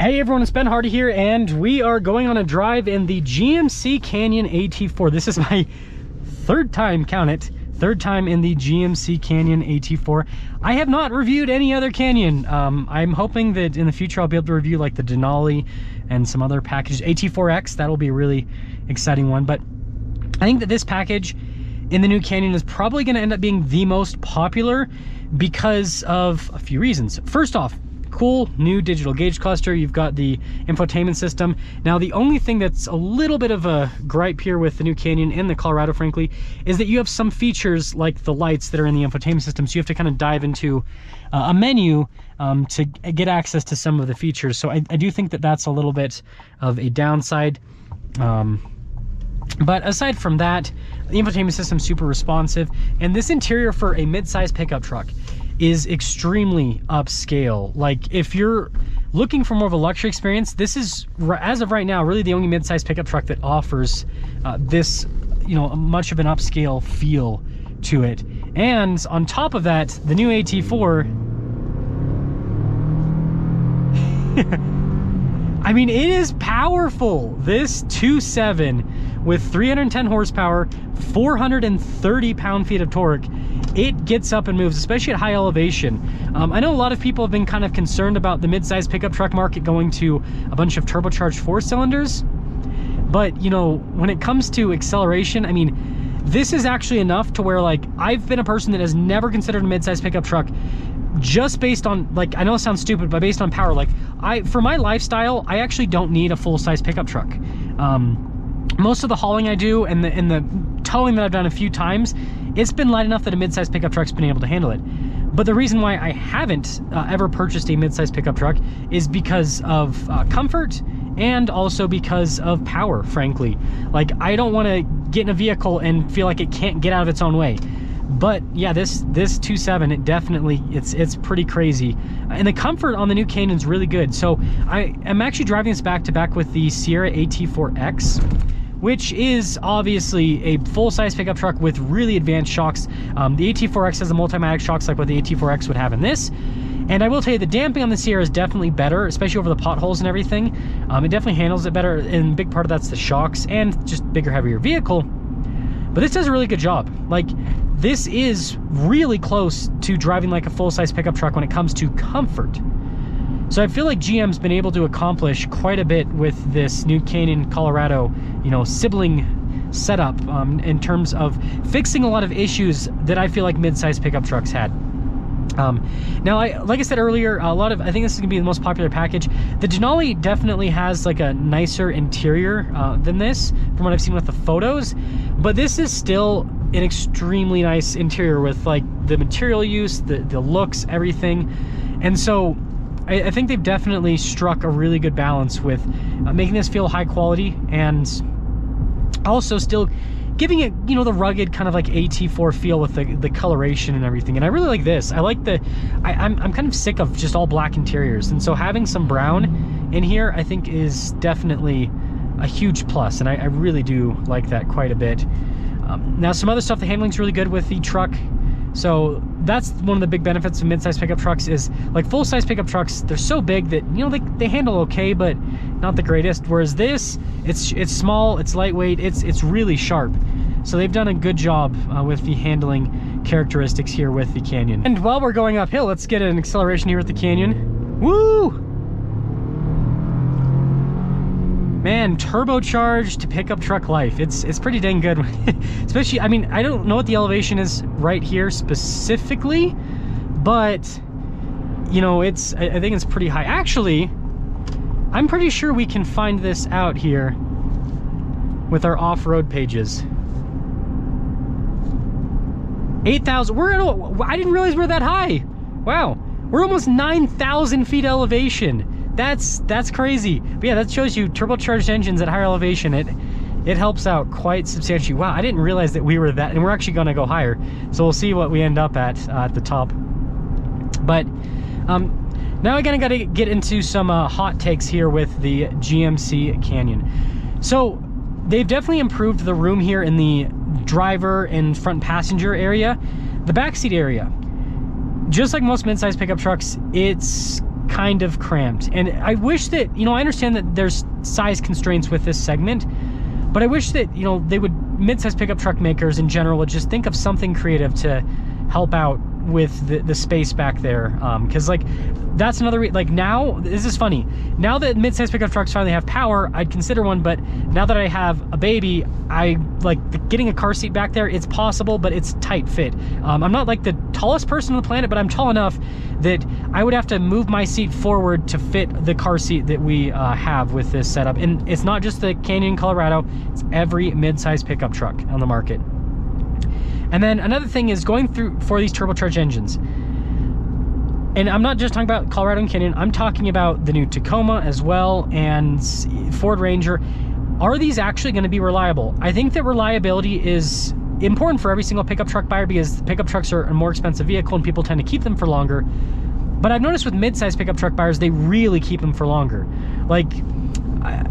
Hey everyone, it's Ben Hardy here, and we are going on a drive in the GMC Canyon AT4. This is my third time, count it, third time in the GMC Canyon AT4. I have not reviewed any other Canyon. I'm hoping that in the future I'll be able to review like the Denali and some other packages. AT4X, that'll be a really exciting one. But I think that this package in the new Canyon is probably going to end up being the most popular because of a few reasons. First off, cool new digital gauge cluster. You've got the infotainment system. Now, the only thing that's a little bit of a gripe here with the new Canyon and the Colorado, frankly, is that you have some features like the lights that are in the infotainment system. So you have to kind of dive into a menu to get access to some of the features. So I do think that that's a little bit of a downside. But aside from that, the infotainment system is super responsive, and this interior for a mid-size pickup truck is extremely upscale. Like, if you're looking for more of a luxury experience, this is, as of right now, really the only mid-size pickup truck that offers this, you know, much of an upscale feel to it. And on top of that, the new AT4, I mean, it is powerful. This 2.7 with 310 horsepower, 430 pound-feet of torque, it gets up and moves, especially at high elevation. I know a lot of people have been kind of concerned about the mid-size pickup truck market going to a bunch of turbocharged 4-cylinders, but you know, when it comes to acceleration, I mean, this is actually enough to where, like, I've been a person that has never considered a mid-size pickup truck just based on, like, I know it sounds stupid, but based on power. Like, for my lifestyle, I actually don't need a full-size pickup truck. Most of the hauling I do and the towing that I've done a few times, it's been light enough that a mid-size pickup truck's been able to handle it. But the reason why I haven't ever purchased a mid-size pickup truck is because of comfort and also because of power, frankly. Like, I don't want to get in a vehicle and feel like it can't get out of its own way. But yeah, this 2.7, it definitely, it's pretty crazy. And the comfort on the new Canyon is really good. So I'm actually driving this back to back with the Sierra AT4X, which is obviously a full-size pickup truck with really advanced shocks. The AT4X has the multimatic shocks like what the AT4X would have in this. And I will tell you, the damping on the Sierra is definitely better, especially over the potholes and everything. It definitely handles it better, and a big part of that's the shocks and just bigger, heavier vehicle. But this does a really good job. Like, this is really close to driving like a full-size pickup truck when it comes to comfort. So I feel like GM's been able to accomplish quite a bit with this new Canyon Colorado, you know, sibling setup in terms of fixing a lot of issues that I feel like mid-size pickup trucks had. Now, like I said earlier, I think this is gonna be the most popular package. The Denali definitely has like a nicer interior than this, from what I've seen with the photos, but this is still an extremely nice interior with like the material use, the looks, everything. And so I think they've definitely struck a really good balance with making this feel high quality and also still giving it, you know, the rugged kind of like AT4 feel with the coloration and everything. And I really like this. I like I'm kind of sick of just all black interiors, and so having some brown in here I think is definitely a huge plus, and I really do like that quite a bit. Now, some other stuff, the handling's really good with the truck. So that's one of the big benefits of mid-size pickup trucks is, like, full-size pickup trucks, they're so big that, you know, they handle okay, but not the greatest. Whereas this, it's small, it's lightweight, it's really sharp. So they've done a good job with the handling characteristics here with the Canyon. And while we're going uphill, let's get an acceleration here with the Canyon. Woo! Man, turbocharged pickup truck life. It's pretty dang good. Especially, I mean, I don't know what the elevation is right here specifically, but you know, I think it's pretty high. Actually, I'm pretty sure we can find this out here with our off-road pages. 8,000. I didn't realize we're that high. Wow, we're almost 9,000 feet elevation. That's crazy. But yeah, that shows you turbocharged engines at higher elevation. It helps out quite substantially. Wow, I didn't realize that we were that, and we're actually going to go higher. So we'll see what we end up at the top. But now I got to get into some hot takes here with the GMC Canyon. So they've definitely improved the room here in the driver and front passenger area. The backseat area, just like most mid-size pickup trucks, it's kind of cramped. And I wish that, you know, I understand that there's size constraints with this segment, but I wish that, you know, they would, mid-size pickup truck makers in general would just think of something creative to help out with the space back there. Because like that's another like now this is funny, now that mid-size pickup trucks finally have power, I'd consider one, but now that I have a baby, I like getting a car seat back there. It's possible, but it's tight fit. I'm not like the tallest person on the planet, but I'm tall enough that I would have to move my seat forward to fit the car seat that we have with this setup. And it's not just the Canyon Colorado, it's every mid-size pickup truck on the market. And then another thing is going through for these turbocharged engines. And I'm not just talking about Colorado and Canyon, I'm talking about the new Tacoma as well and Ford Ranger. Are these actually going to be reliable? I think that reliability is important for every single pickup truck buyer because pickup trucks are a more expensive vehicle and people tend to keep them for longer. But I've noticed with mid-size pickup truck buyers, they really keep them for longer. Like,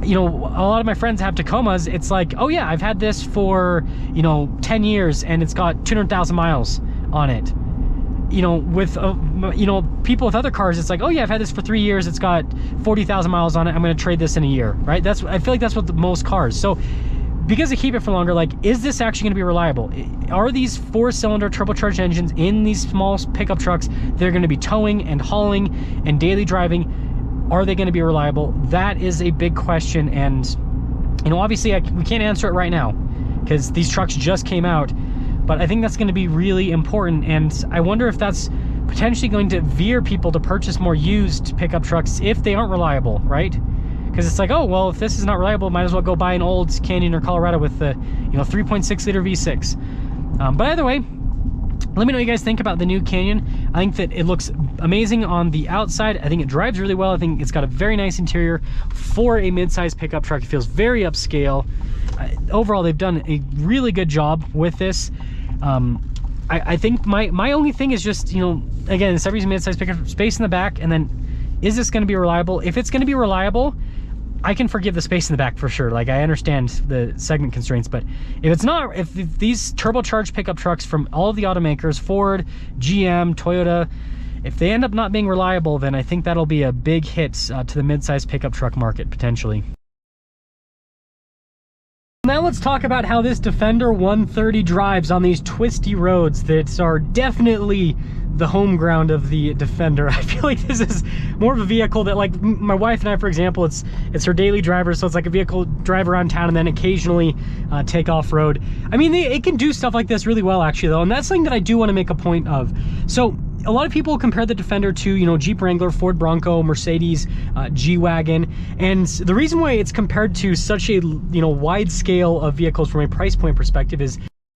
you know, a lot of my friends have Tacomas. It's like, oh yeah, I've had this for, you know, 10 years and it's got 200,000 miles on it. You know, with, you know, people with other cars, it's like, oh yeah, I've had this for 3 years. It's got 40,000 miles on it. I'm going to trade this in a year, right? I feel like that's what most cars. So because they keep it for longer, like, is this actually going to be reliable? Are these 4-cylinder turbocharged engines in these small pickup trucks, they're going to be towing and hauling and daily driving, are they going to be reliable? That is a big question. And, you know, obviously we can't answer it right now because these trucks just came out, but I think that's going to be really important. And I wonder if that's potentially going to veer people to purchase more used pickup trucks if they aren't reliable, right? Because it's like, oh, well, if this is not reliable, might as well go buy an old Canyon or Colorado with the, you know, 3.6 liter V6. But either way, let me know what you guys think about the new Canyon. I think that it looks amazing on the outside. I think it drives really well. I think it's got a very nice interior for a mid-size pickup truck. It feels very upscale. Overall, they've done a really good job with this. I think my only thing is just, you know, again, it's every mid-size pickup, space in the back, and then is this going to be reliable? If it's going to be reliable, I can forgive the space in the back for sure. Like, I understand the segment constraints, but if it's not, if these turbocharged pickup trucks from all of the automakers, Ford, GM, Toyota, if they end up not being reliable, then I think that'll be a big hit to the mid-size pickup truck market potentially. Now let's talk about how this Defender 130 drives on these twisty roads that are definitely the home ground of the Defender. I feel like this is more of a vehicle that, like, my wife and I, for example, it's her daily driver, so it's like a vehicle drive around town and then occasionally take off road. I mean, it can do stuff like this really well, actually, though, and that's something that I do want to make a point of. So a lot of people compare the Defender to, you know, Jeep Wrangler, Ford Bronco, Mercedes, G-Wagon, and the reason why it's compared to such a, you know, wide scale of vehicles from a price point perspective is